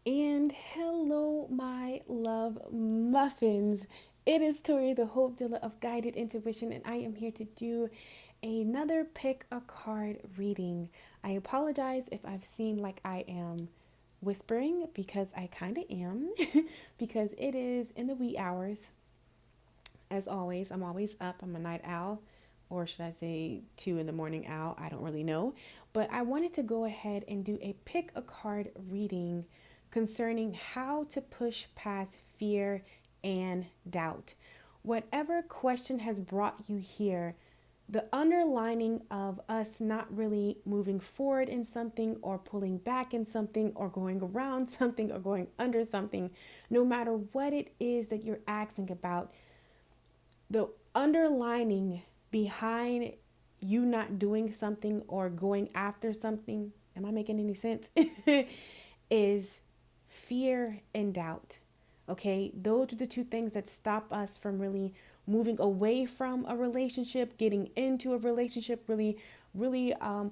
And hello, my love muffins. It is Tori, the Hope Dealer of Guided Intuition, and I am here to do another pick a card reading. I apologize if I've seemed like I am whispering because I kind of am, because it is in the wee hours. As always, I'm always up. I'm a night owl, or should I say 2 in the morning owl? I don't really know. But I wanted to go ahead and do a pick a card reading concerning how to push past fear and doubt. Whatever question has brought you here, the underlining of us not really moving forward in something or pulling back in something or going around something or going under something, no matter what it is that you're asking about, the underlining behind you not doing something or going after something, am I making any sense? Is fear and doubt. Okay, those are the two things that stop us from really moving away from a relationship, getting into a relationship, really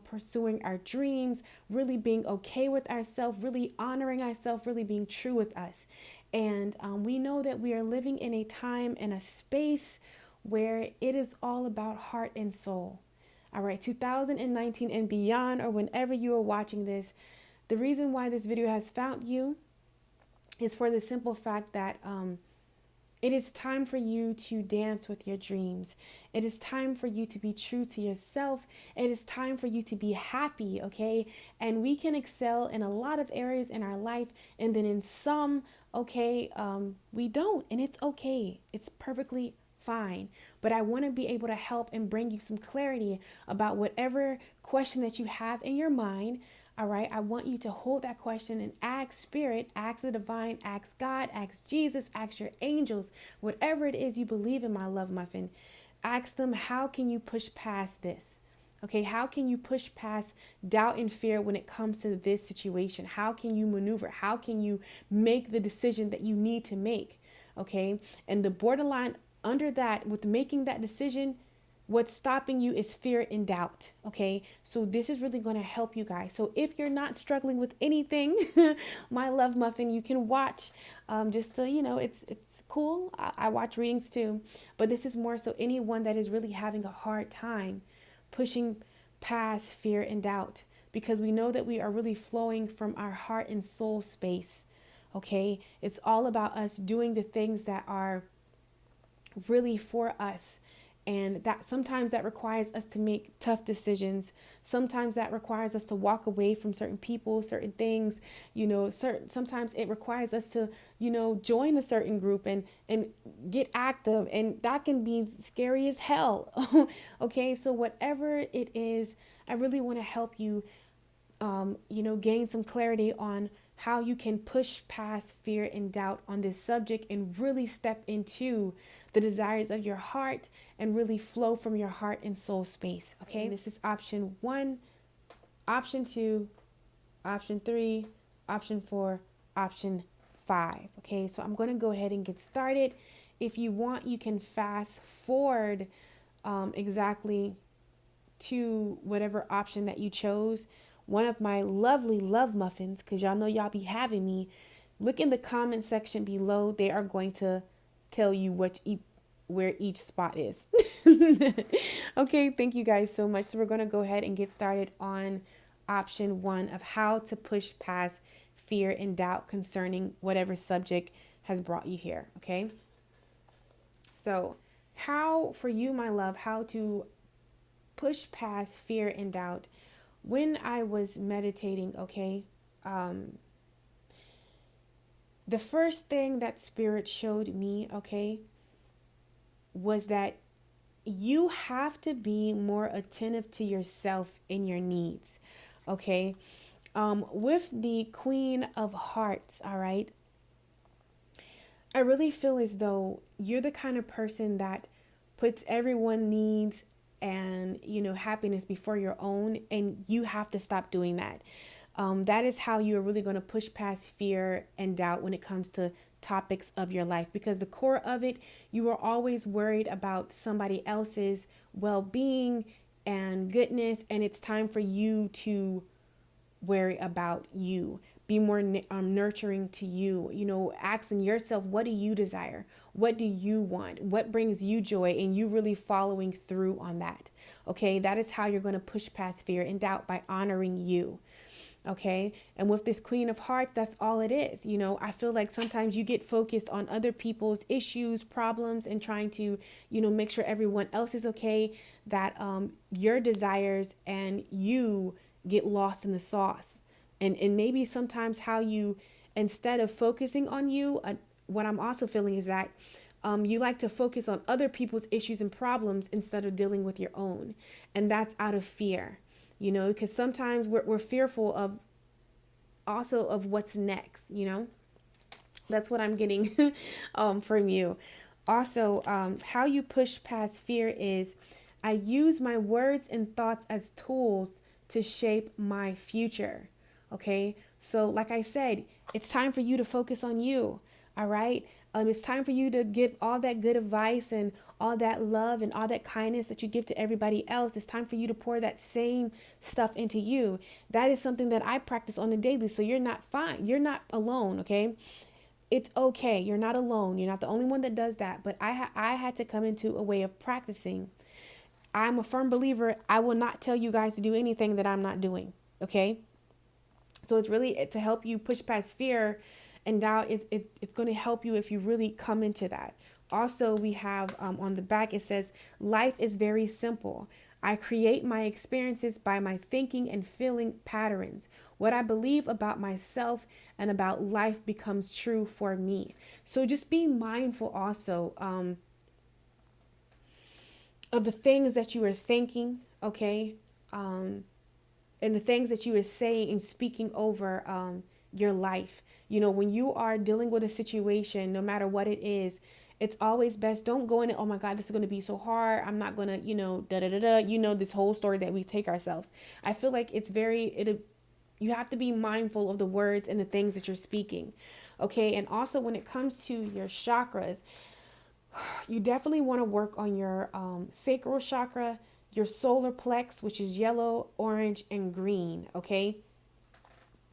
pursuing our dreams, really being okay with ourselves, really honoring ourselves, really being true with us. And we know that we are living in a time and a space where it is all about heart and soul. All right, 2019 and beyond, or whenever you are watching this, the reason why this video has found you is for the simple fact that it is time for you to dance with your dreams. It is time for you to be true to yourself. It is time for you to be happy, okay? And we can excel in a lot of areas in our life, and then in some, okay, we don't, and it's okay. It's perfectly fine. But I want to be able to help and bring you some clarity about whatever question that you have in your mind. All right, I want you to hold that question and ask Spirit, ask the divine, ask God, ask Jesus, ask your angels, whatever it is you believe in, my love muffin. Ask them, how can you push past this? Okay, how can you push past doubt and fear when it comes to this situation? How can you maneuver? How can you make the decision that you need to make? Okay, and the borderline under that, with making that decision, what's stopping you is fear and doubt. Okay, so this is really going to help you guys. So if you're not struggling with anything, my love muffin, you can watch. Just so you know, it's cool. I watch readings too, but this is more so anyone that is really having a hard time pushing past fear and doubt, because we know that we are really flowing from our heart and soul space. Okay, it's all about us doing the things that are really for us, and that sometimes that requires us to make tough decisions. Sometimes that requires us to walk away from certain people, certain things, sometimes it requires us to, join a certain group and get active, and that can be scary as hell. Okay, so whatever it is, I really want to help you gain some clarity on how you can push past fear and doubt on this subject and really step into the desires of your heart and really flow from your heart and soul space. Okay, and this is option 1, option 2, option 3, option 4, option 5. Okay, so I'm going to go ahead and get started. If you want, you can fast forward exactly to whatever option that you chose. One of my lovely love muffins, because y'all know y'all be having me, look in the comment section below. They are going to tell you where each spot is. Okay, thank you guys so much. So we're going to go ahead and get started on option 1 of how to push past fear and doubt concerning whatever subject has brought you here. Okay, so how, for you, my love, how to push past fear and doubt. When I was meditating, okay, the first thing that Spirit showed me, okay, was that you have to be more attentive to yourself and your needs. Okay, with the Queen of Hearts, all right, I really feel as though you're the kind of person that puts everyone's needs and happiness before your own, and you have to stop doing that. That is how you're really going to push past fear and doubt when it comes to topics of your life, because the core of it, you are always worried about somebody else's well-being and goodness, and it's time for you to worry about you. be more nurturing to you. Asking yourself, what do you desire? What do you want? What brings you joy? And you really following through on that. Okay, that is how you're going to push past fear and doubt, by honoring you. Okay. And with this Queen of Hearts, that's all it is. I feel like sometimes you get focused on other people's issues, problems, and trying to, make sure everyone else is okay, that your desires and you get lost in the sauce. And maybe sometimes how you, instead of focusing on you, what I'm also feeling is that you like to focus on other people's issues and problems instead of dealing with your own. And that's out of fear. Because sometimes we're fearful of what's next. That's what I'm getting from you. Also, how you push past fear is, I use my words and thoughts as tools to shape my future. Okay. So like I said, it's time for you to focus on you. All right. It's time for you to give all that good advice and all that love and all that kindness that you give to everybody else. It's time for you to pour that same stuff into you. That is something that I practice on a daily. So you're not fine. You're not alone. Okay. It's okay. You're not alone. You're not the only one that does that. But I had to come into a way of practicing. I'm a firm believer. I will not tell you guys to do anything that I'm not doing. Okay. So it's really to help you push past fear and doubt. It's going to help you if you really come into that. Also, we have on the back, it says, life is very simple. I create my experiences by my thinking and feeling patterns. What I believe about myself and about life becomes true for me. So just be mindful also of the things that you are thinking, okay? And the things that you are saying and speaking over your life. When you are dealing with a situation, no matter what it is, it's always best. Don't go in it, oh my God, this is going to be so hard. I'm not going to, da da da da. This whole story that we take ourselves. I feel like you have to be mindful of the words and the things that you're speaking. Okay. And also when it comes to your chakras, you definitely want to work on your sacral chakra, your solar plex, which is yellow, orange, and green. Okay.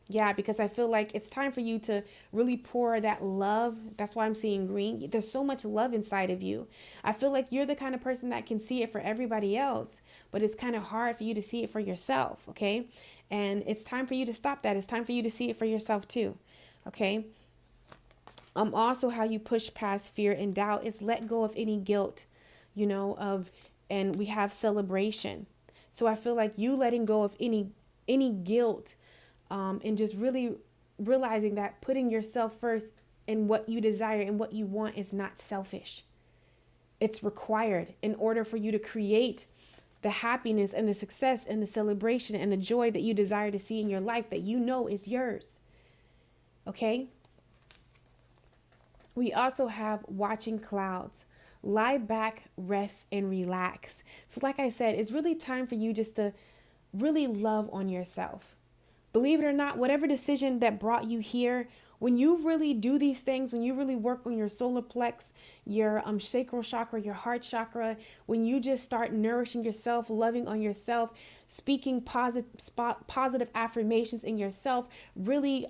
Yeah, because I feel like it's time for you to really pour that love. That's why I'm seeing green. There's so much love inside of you. I feel like you're the kind of person that can see it for everybody else, but it's kind of hard for you to see it for yourself. Okay. And it's time for you to stop that. It's time for you to see it for yourself too. Okay. Also how you push past fear and doubt is let go of any guilt, and we have celebration. So I feel like you letting go of any guilt, and just really realizing that putting yourself first in what you desire and what you want is not selfish. It's required in order for you to create the happiness and the success and the celebration and the joy that you desire to see in your life that is yours. Okay? We also have watching clouds. Lie back, rest, and relax. So like I said, it's really time for you just to really love on yourself. Believe it or not, whatever decision that brought you here, when you really do these things, when you really work on your solar plex, your sacral chakra, your heart chakra, when you just start nourishing yourself, loving on yourself, speaking positive affirmations in yourself, really,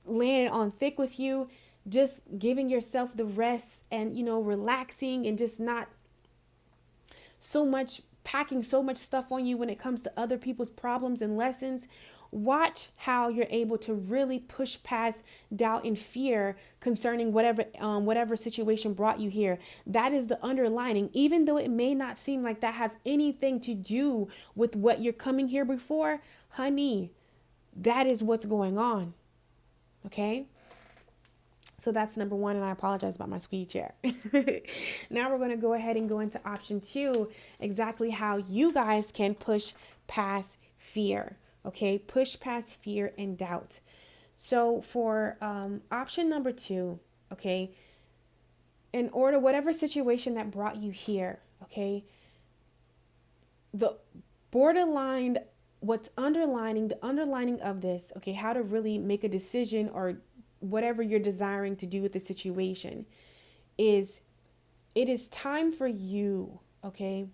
laying it on thick with you, just giving yourself the rest and, relaxing and just not so much packing so much stuff on you when it comes to other people's problems and lessons. Watch how you're able to really push past doubt and fear concerning whatever situation brought you here. That is the underlining, even though it may not seem like that has anything to do with what you're coming here before, honey, that is what's going on. Okay. So that's number one, and I apologize about my squeaky chair. Now we're going to go ahead and go into option 2, exactly how you guys can push past fear. Okay, push past fear and doubt. So for option number 2, okay, in order, whatever situation that brought you here, okay, the borderline, the underlining of this, okay, how to really make a decision or whatever you're desiring to do with the situation is, it is time for you, okay?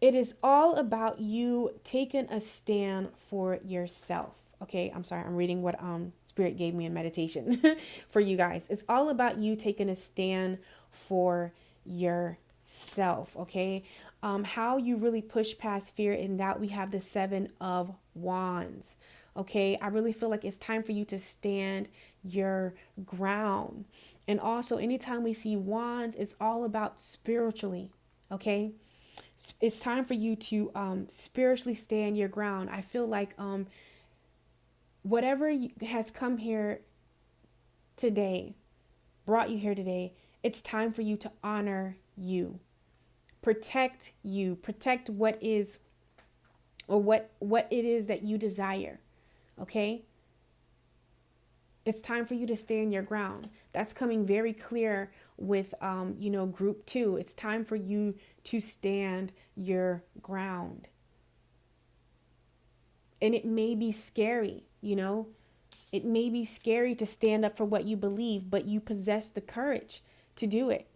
It is all about you taking a stand for yourself. Okay, I'm sorry, I'm reading what Spirit gave me in meditation for you guys. It's all about you taking a stand for yourself. Okay, how you really push past fear and doubt. We have the 7 of Wands. Okay, I really feel like it's time for you to stand your ground. And also, anytime we see wands, it's all about spiritually. Okay, it's time for you to spiritually stand your ground. I feel like whatever has come here today, brought you here today, it's time for you to honor you. Protect what is, or what it is that you desire. Okay? It's time for you to stand your ground. That's coming very clear with group 2. It's time for you to stand your ground. And it may be scary, it may be scary to stand up for what you believe, but you possess the courage to do it.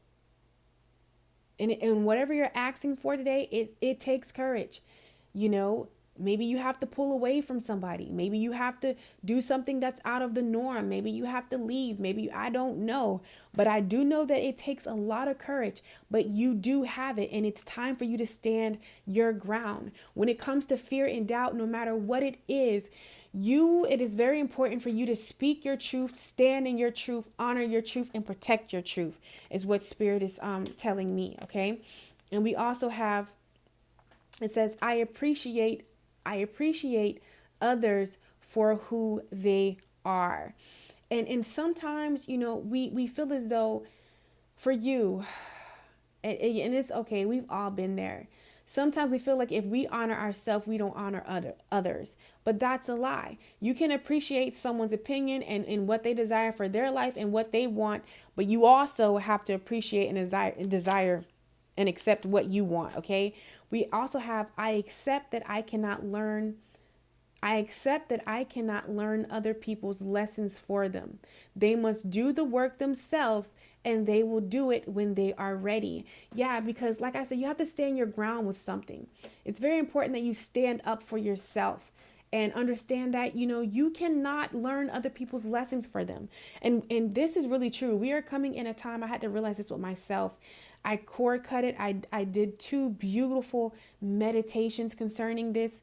And whatever you're asking for today, it takes courage. Maybe you have to pull away from somebody. Maybe you have to do something that's out of the norm. Maybe you have to leave. I don't know. But I do know that it takes a lot of courage, but you do have it. And it's time for you to stand your ground. When it comes to fear and doubt, no matter what it is very important for you to speak your truth, stand in your truth, honor your truth, and protect your truth, is what Spirit is telling me. Okay. And we also have, it says, I appreciate others for who they are. And sometimes, we feel as though, for you, and it's okay, we've all been there. Sometimes we feel like if we honor ourselves, we don't honor others. But that's a lie. You can appreciate someone's opinion and what they desire for their life and what they want, but you also have to appreciate and desire and accept what you want, okay? We also have, I accept that I cannot learn other people's lessons for them. They must do the work themselves, and they will do it when they are ready. Yeah, because like I said, you have to stand your ground with something. It's very important that you stand up for yourself and understand that, you cannot learn other people's lessons for them. And this is really true. We are coming in a time, I had to realize this with myself. I cord cut it. I did 2 beautiful meditations concerning this.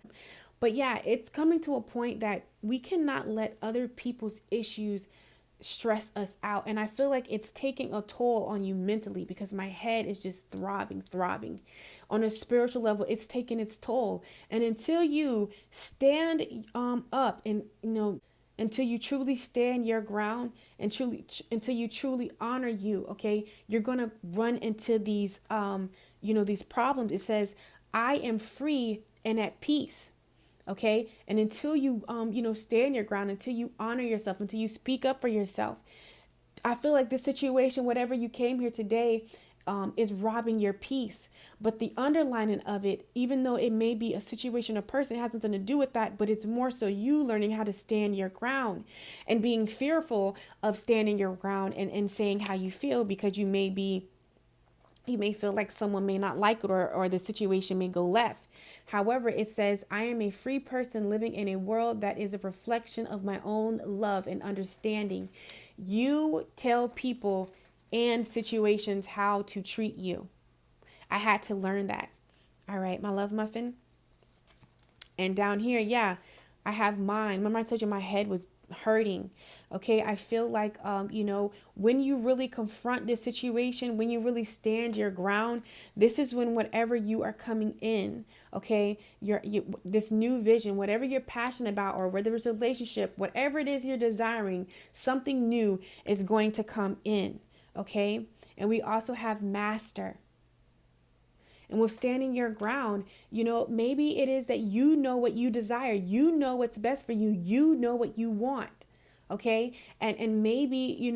But yeah, it's coming to a point that we cannot let other people's issues stress us out. And I feel like it's taking a toll on you mentally, because my head is just throbbing. On a spiritual level, it's taking its toll. And until you stand up and, until you truly stand your ground and until you truly honor you, okay, you're going to run into these, these problems. It says, I am free and at peace. Okay. And until you, stand your ground, until you honor yourself, until you speak up for yourself, I feel like this situation, whatever you came here today, is robbing your peace. But the underlining of it, even though it may be a situation or person, it has nothing to do with that, but it's more so you learning how to stand your ground and being fearful of standing your ground and saying how you feel, because you may feel like someone may not like it, or the situation may go left. However, it says, I am a free person living in a world that is a reflection of my own love and understanding. You tell people and situations how to treat you. I had to learn that. All right, my love muffin. And down here, yeah, I have mine. Remember I told you my head was hurting. Okay, I feel like, when you really confront this situation, when you really stand your ground, this is when whatever you are coming in, okay, this new vision, whatever you're passionate about, or whether it's a relationship, whatever it is you're desiring, something new is going to come in. Okay. And we also have master. And with standing your ground, maybe it is that you know what you desire. You know what's best for you. You know what you want. Okay. And maybe,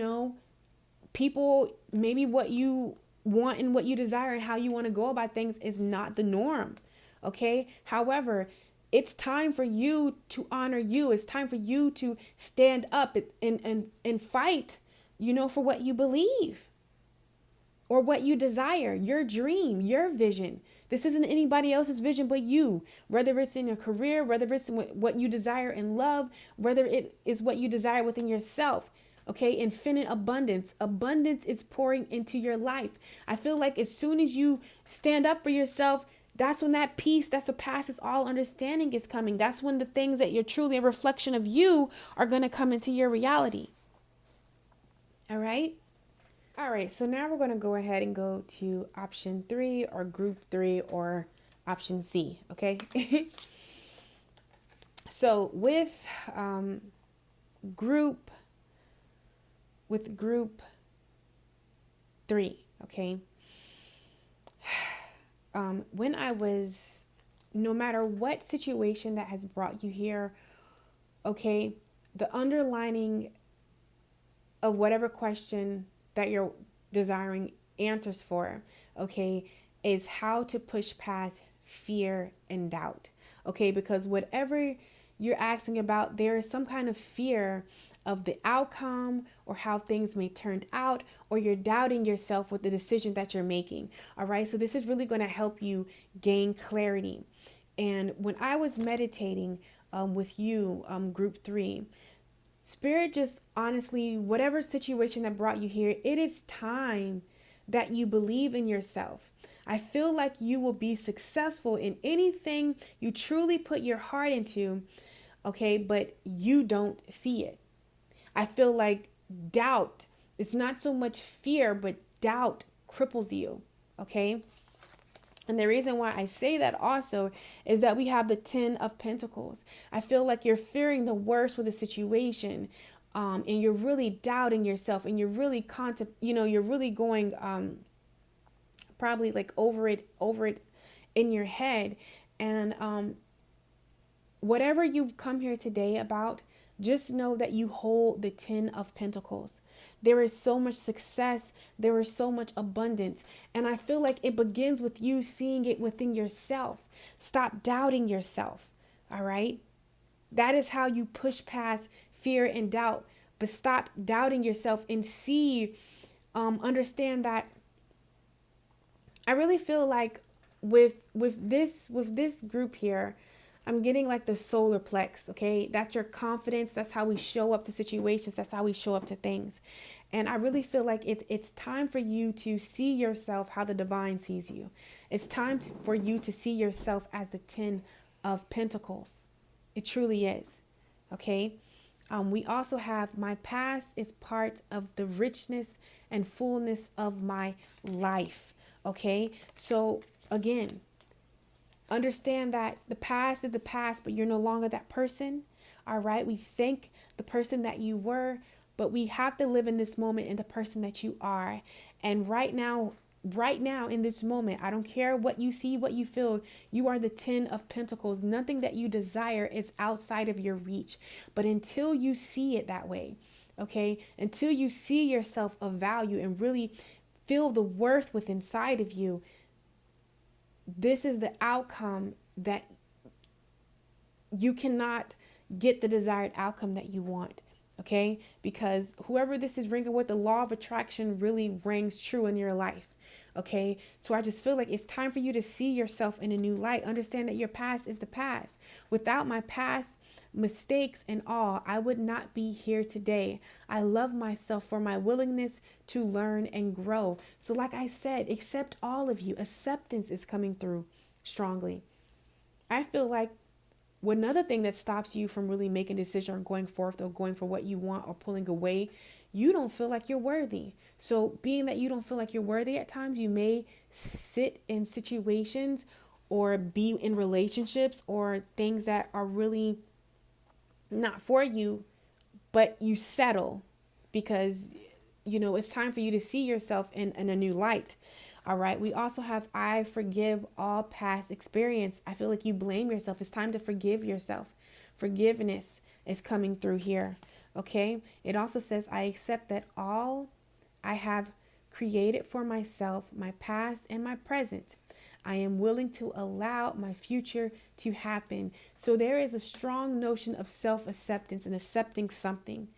people, maybe what you want and what you desire and how you want to go about things is not the norm. Okay. However, it's time for you to honor you. It's time for you to stand up and fight, for what you believe or what you desire, your dream, your vision. This isn't anybody else's vision but you. Whether it's in your career, whether it's in what you desire in love, whether it is what you desire within yourself. Okay, infinite abundance. Abundance is pouring into your life. I feel like as soon as you stand up for yourself, that's when that peace that surpasses all understanding is coming. That's when the things that you're truly a reflection of you are going to come into your reality. All right. All right. So now we're going to go ahead and go to option 3 or group 3 or option C. Okay. So group group 3. Okay. When I was, no matter what situation that has brought you here, okay, the underlining of whatever question that you're desiring answers for, okay, is how to push past fear and doubt, okay, because whatever you're asking about, there is some kind of fear of the outcome or how things may turn out, or you're doubting yourself with the decision that you're making. All right. So this is really going to help you gain clarity. And when I was meditating with you, group 3, Spirit just honestly, whatever situation that brought you here, it is time that you believe in yourself. I feel like you will be successful in anything you truly put your heart into. Okay. But you don't see it. I feel like doubt, it's not so much fear, but doubt cripples you. Okay. And the reason why I say that also is that we have the 10 of Pentacles. I feel like you're fearing the worst with the situation. And you're really doubting yourself, and you're really you're really going probably like over it in your head. And whatever you've come here today about, just know that you hold the 10 of Pentacles. There is so much success. There is so much abundance. And I feel like it begins with you seeing it within yourself. Stop doubting yourself. All right. That is how you push past fear and doubt. But stop doubting yourself and understand that I really feel like with this group here, I'm getting like the solar plex, okay? That's your confidence. That's how we show up to situations. That's how we show up to things. And I really feel like it's time for you to see yourself how the divine sees you. It's time for you to see yourself as the 10 of Pentacles. It truly is, okay? We also have my past is part of the richness and fullness of my life, okay? So again, understand that the past is the past, but you're no longer that person. All right. We thank the person that you were, but we have to live in this moment in the person that you are. And right now in this moment, I don't care what you see, what you feel, you are the 10 of Pentacles. Nothing that you desire is outside of your reach. But until you see it that way, okay, until you see yourself of value and really feel the worth within inside of you, this is the outcome that you cannot get the desired outcome that you want. Okay. Because whoever this is ringing with, the law of attraction really rings true in your life. Okay. So I just feel like it's time for you to see yourself in a new light. Understand that your past is the past. Without my past mistakes and all, I would not be here today. I love myself for my willingness to learn and grow. So like I said, accept all of you. Acceptance is coming through strongly. I feel like another thing that stops you from really making a decision or going forth or going for what you want or pulling away, you don't feel like you're worthy. So being that you don't feel like you're worthy at times, you may sit in situations or be in relationships or things that are really not for you, but you settle because, it's time for you to see yourself in a new light. All right. We also have, I forgive all past experience. I feel like you blame yourself. It's time to forgive yourself. Forgiveness is coming through here. Okay. It also says, I accept that all I have created for myself, my past and my present, I am willing to allow my future to happen. So there is a strong notion of self-acceptance and accepting something.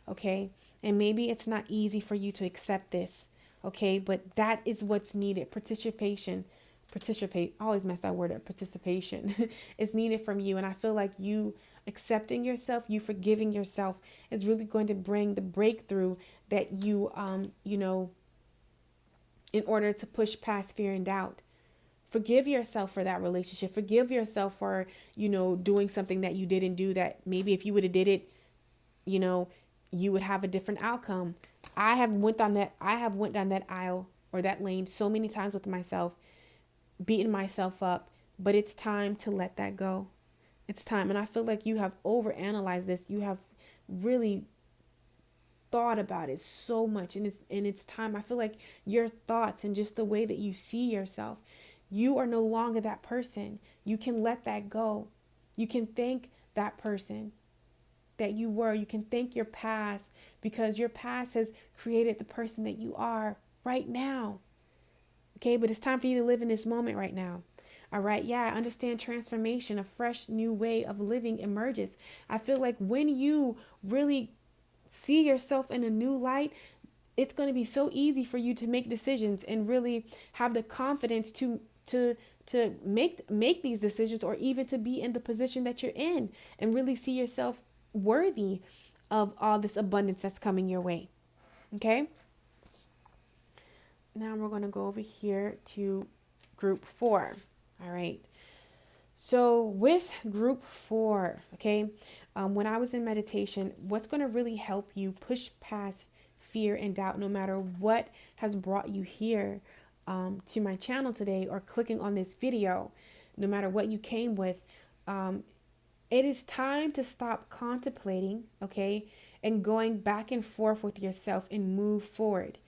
Okay. And maybe it's not easy for you to accept this. Okay. But that is what's needed. Participation. participate. I always mess that word up. Participation is needed from you. And I feel like you accepting yourself, you forgiving yourself is really going to bring the breakthrough that you, in order to push past fear and doubt. Forgive yourself for that relationship. Forgive yourself for, doing something that you didn't do, that maybe if you would have did it, you would have a different outcome. I have went down that aisle or that lane so many times with myself, beating myself up, but it's time to let that go. It's time. And I feel like you have overanalyzed this. You have really thought about it so much, and it's time. I feel like your thoughts and just the way that you see yourself, you are no longer that person. You can let that go. You can thank that person that you were. You can thank your past, because your past has created the person that you are right now. Okay, but it's time for you to live in this moment right now. All right. Yeah, I understand transformation, a fresh new way of living emerges. I feel like when you really see yourself in a new light, it's going to be so easy for you to make decisions and really have the confidence to make these decisions, or even to be in the position that you're in and really see yourself worthy of all this abundance that's coming your way. Okay. Now we're going to go over here to group 4. All right. So with group 4, okay, when I was in meditation, what's going to really help you push past fear and doubt, no matter what has brought you here to my channel today, or clicking on this video, no matter what you came with, it is time to stop contemplating, okay, and going back and forth with yourself and move forward.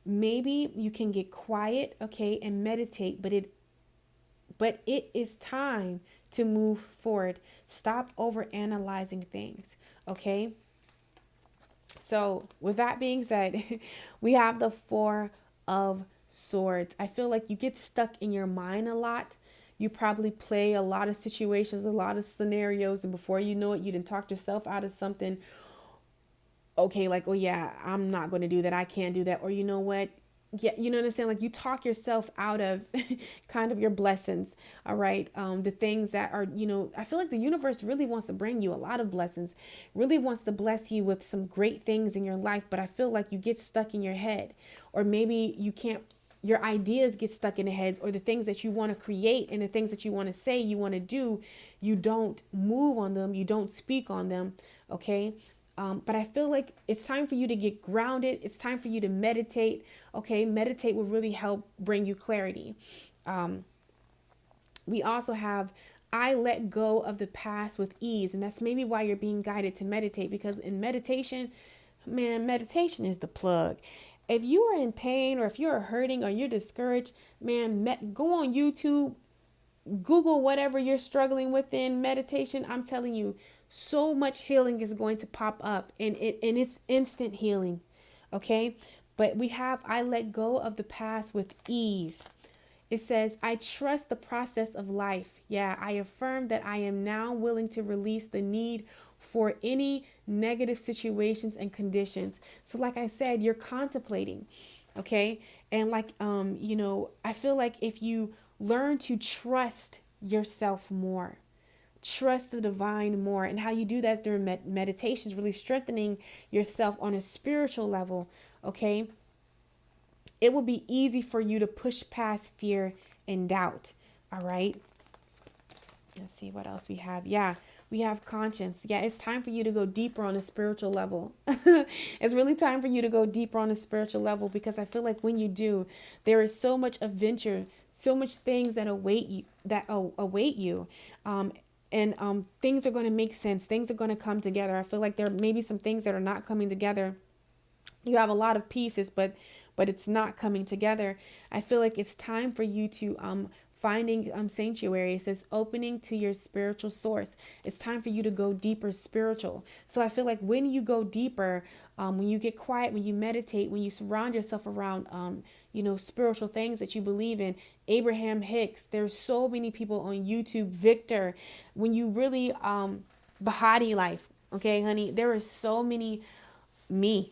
Maybe you can get quiet, okay, and meditate, but it is time to move forward. Stop over analyzing things, okay? So with that being said, we have the 4 of Swords. I feel like you get stuck in your mind a lot. You probably play a lot of situations, a lot of scenarios, and before you know it, you done talked yourself out of something. Okay, like, oh yeah, I'm not going to do that. I can't do that. Or you know what? Yeah, you know what I'm saying? Like, you talk yourself out of kind of your blessings. All right. The things that are, I feel like the universe really wants to bring you a lot of blessings, really wants to bless you with some great things in your life. But I feel like you get stuck in your head, or maybe you can't, your ideas get stuck in the heads, or the things that you want to create and the things that you want to say, you want to do, you don't move on them. You don't speak on them. Okay. But I feel like it's time for you to get grounded. It's time for you to meditate. Okay, meditate will really help bring you clarity. We also have, I let go of the past with ease. And that's maybe why you're being guided to meditate, because in meditation, man, meditation is the plug. If you are in pain, or if you're hurting, or you're discouraged, man, go on YouTube, Google whatever you're struggling with in meditation. I'm telling you, so much healing is going to pop up, and it's instant healing. Okay. But we have, I let go of the past with ease. It says, I trust the process of life. Yeah. I affirm that I am now willing to release the need for any negative situations and conditions. So like I said, you're contemplating. Okay. And like, I feel like if you learn to trust yourself more, trust the divine more, and how you do that is during meditations, really strengthening yourself on a spiritual level. Okay. It will be easy for you to push past fear and doubt. All right. Let's see what else we have. Yeah. We have conscience. Yeah. It's time for you to go deeper on a spiritual level. It's really time for you to go deeper on a spiritual level, because I feel like when you do, there is so much adventure, so much things that await you. And things are going to make sense. Things are going to come together. I feel like there may be some things that are not coming together. You have a lot of pieces, but it's not coming together. I feel like it's time for you to finding sanctuary. It says opening to your spiritual source. It's time for you to go deeper spiritual. So I feel like when you go deeper, when you get quiet, when you meditate, when you surround yourself around spiritual things that you believe in. Abraham Hicks, there's so many people on YouTube. Victor, when you really Bahati Life, okay, honey, there are so many me.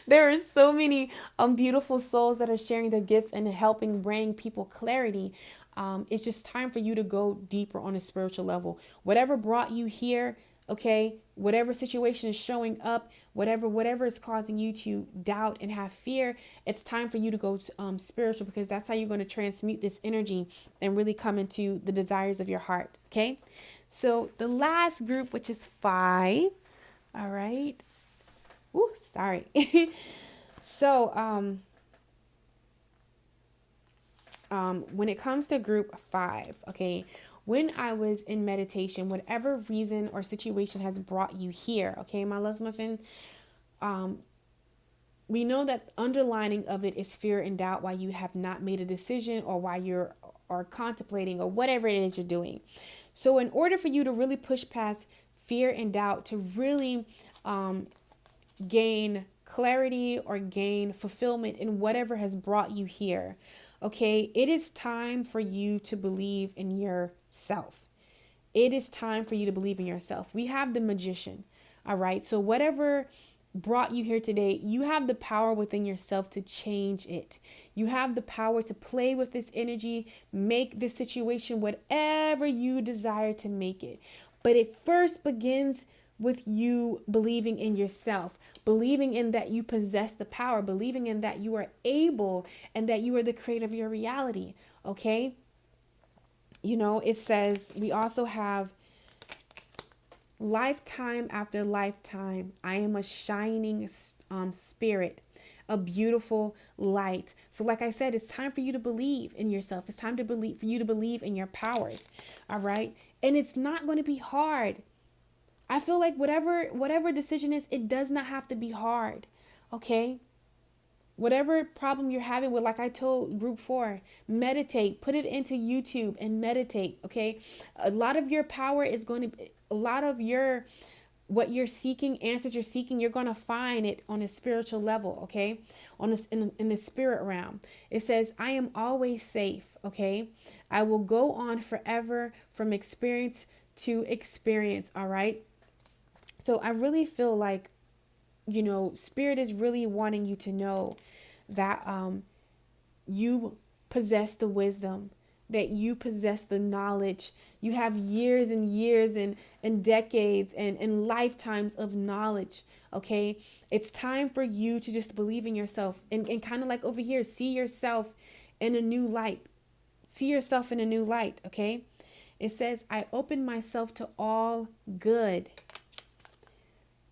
There are so many beautiful souls that are sharing their gifts and helping bring people clarity. It's just time for you to go deeper on a spiritual level. Whatever brought you here, okay, whatever situation is showing up, whatever is causing you to doubt and have fear, it's time for you to go spiritual, because that's how you're going to transmute this energy and really come into the desires of your heart. Okay, so the last group, which is 5. All right. Ooh, sorry. So, when it comes to group 5, okay, when I was in meditation, whatever reason or situation has brought you here, okay, my love muffin, we know that underlining of it is fear and doubt, why you have not made a decision, or why you're or contemplating, or whatever it is you're doing. So in order for you to really push past fear and doubt, to really gain clarity or gain fulfillment in whatever has brought you here, okay, it is time for you to believe in yourself. It is time for you to believe in yourself. We have the magician. All right. So whatever brought you here today, you have the power within yourself to change it. You have the power to play with this energy, make this situation whatever you desire to make it. But it first begins with you believing in yourself, believing in that you possess the power, believing in that you are able and that you are the creator of your reality. Okay. You know, it says we also have lifetime after lifetime. I am a shining spirit, a beautiful light. So like I said, it's time for you to believe in yourself. It's time to believe for you to believe in your powers. All right. And it's not going to be hard. I feel like whatever decision is, it does not have to be hard. Okay. Whatever problem you're having with, like I told group 4, meditate, put it into YouTube and meditate. Okay. A lot of your power is going to, a lot of your, what you're seeking, answers you're seeking, you're going to find it on a spiritual level. Okay. On this, in the spirit realm, it says, I am always safe. Okay. I will go on forever from experience to experience. All right. So I really feel like, you know, spirit is really wanting you to know that you possess the wisdom, that you possess the knowledge. You have years and years and decades and lifetimes of knowledge. Okay. It's time for you to just believe in yourself and kind of like over here, see yourself in a new light. See yourself in a new light. Okay. It says, I open myself to all good.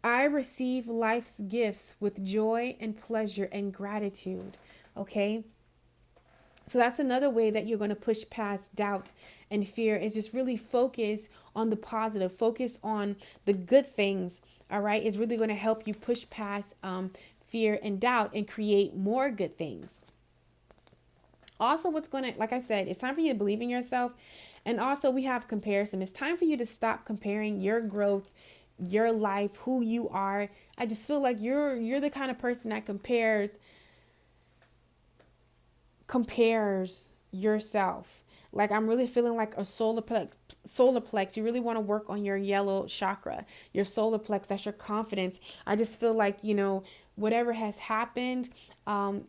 I receive life's gifts with joy and pleasure and gratitude. Okay. So that's another way that you're going to push past doubt and fear, is just really focus on the positive, focus on the good things. All right. It's really going to help you push past fear and doubt and create more good things. Also, what's going to, like I said, it's time for you to believe in yourself. And also we have comparison. It's time for you to stop comparing your growth, your life, who you are. I just feel like you're the kind of person that compares yourself. Like I'm really feeling like a solar plex. You really want to work on your yellow chakra, your solar plex. That's your confidence. I just feel like, you know, whatever has happened,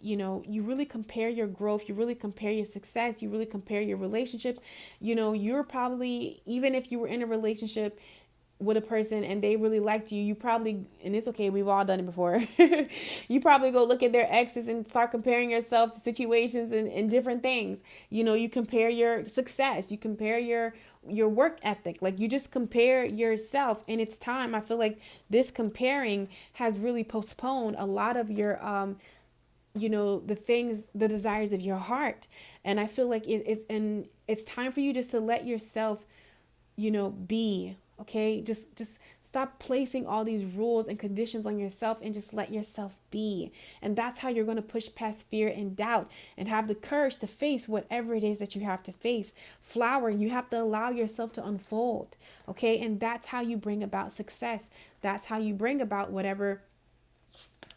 you know, you really compare your growth, you really compare your success, you really compare your relationships. You know, you're probably, even if you were in a relationship with a person and they really liked you, you probably, and it's okay, we've all done it before. You probably go look at their exes and start comparing yourself to situations and different things. You know, you compare your success, you compare your work ethic, like you just compare yourself. And it's time, I feel like this comparing has really postponed a lot of your you know, the things, the desires of your heart. And I feel like it's time for you just to let yourself, you know, be. Okay, just stop placing all these rules and conditions on yourself and just let yourself be. And that's how you're going to push past fear and doubt and have the courage to face whatever it is that you have to face. Flower, you have to allow yourself to unfold. Okay, and that's how you bring about success. That's how you bring about whatever,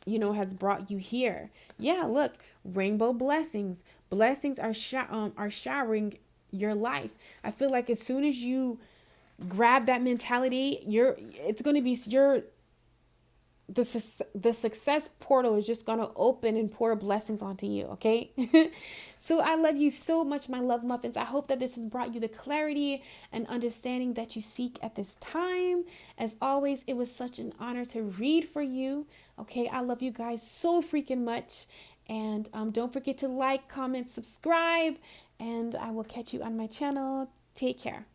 you know, has brought you here. Yeah, look, rainbow blessings. Blessings are showering your life. I feel like as soon as you grab that mentality, it's going to be the success portal is just going to open and pour blessings onto you, okay? So I love you so much, my love muffins. I hope that this has brought you the clarity and understanding that you seek at this time. As always, it was such an honor to read for you. Okay, I love you guys so freaking much. And don't forget to like, comment, subscribe, and I will catch you on my channel. Take care.